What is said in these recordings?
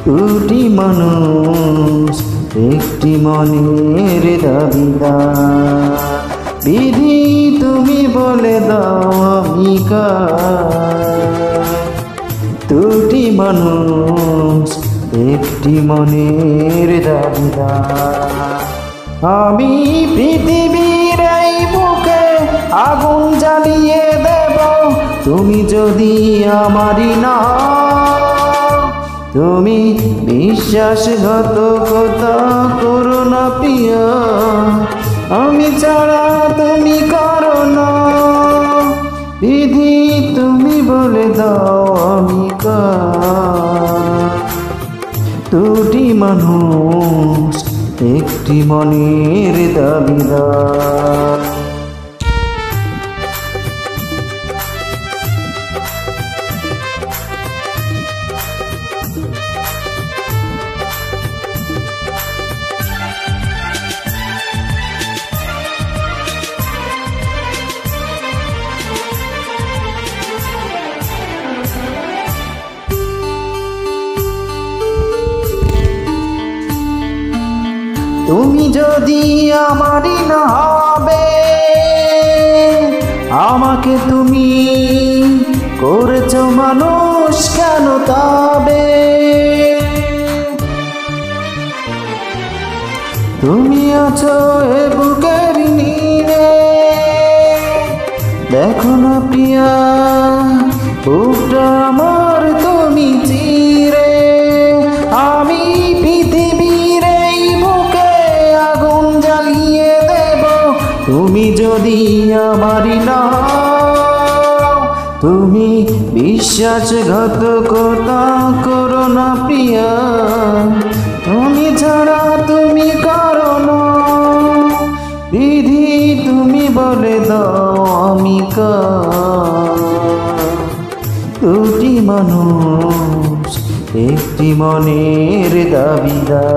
দুটি মানুষ একটি মনের দাবিদার। বিধি তুমি বলে দাও আমি কার। দুটি মানুষ একটি মনের দাবিদার। আমি পৃথিবীর এই বুকে আগুন জ্বালিয়ে দেব, তুমি যদি আমারই না। তুমি বিশ্বাসঘাতকতা করো না প্রিয়া, আমি ছাড়া তুমি কারো না। বিধি তুমি বলে দাও আমি কার। দুটি মানুষ একটি মনের দাবিদার। তুমি যদি আমারই না হবে, আমাকে তুমি করেছো মানুষ কেন তবে। তুমি আছো এ বুকের নীড়ে, দেখো না প্রিয়া বুকটা আমার তুমি চিরে। আমি পৃথিবীর এই বুকে আগুন জ্বালিয়ে দেব, তুমি যদি আমারই না। তুমি বিশ্বাসঘাতকতা করো না প্রিয়া, তুমি ছাড়া তুমি কারো না। বিধি তুমি বলে দাও আমি কার। দুটি মানুষ একটি মনের দাবিদার।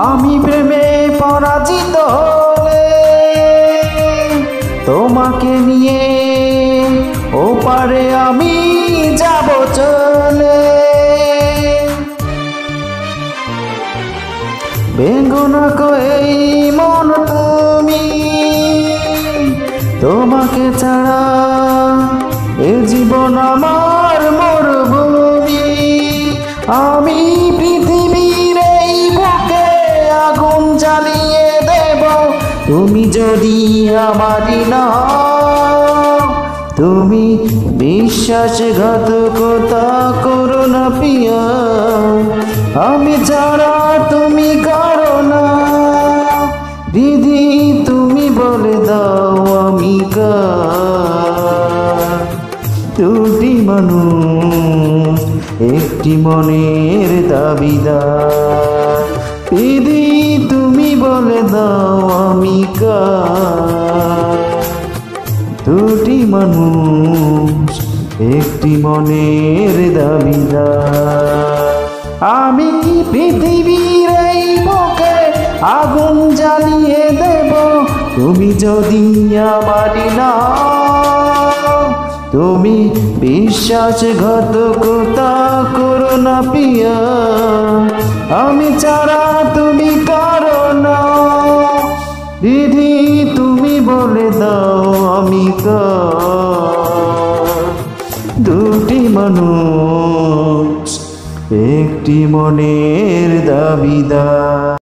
আমি প্রেমে পরাজিত হলে তোমাকে নিয়ে ওপারে আমি যাব চলে। বেঙ্গনা কই মন তুমি, তোমাকে ছাড়া এ জীবন আমার মরুভূমি। আমি পৃথিবীর এই বুকে আগুন জ্বালিয়ে দেব, তুমি যদি আমারই না। তুমি বিশ্বাসঘাতকতা করো না প্রিয়া, আমি ছাড়া তুমি কারো না। বিধি তুমি বলে দাও আমি কার। দুটি মানুষ একটি মনের দাবিদার। বিধি তুমি বলে দাও আমি কার। দুটি মানুষ একটি মনের দাবিদার। আমি পৃথিবীর এই বুকে আগুন জ্বালিয়ে দেব, তুমি যদি আমারই না। তুমি বিশ্বাসঘাতকতা করো না প্রিয়া, আমি ছাড়া তুমি কারো না। বিধি তুমি বলে দাও আমি কার। দুটি মানুষ একটি মনের দাবিদার।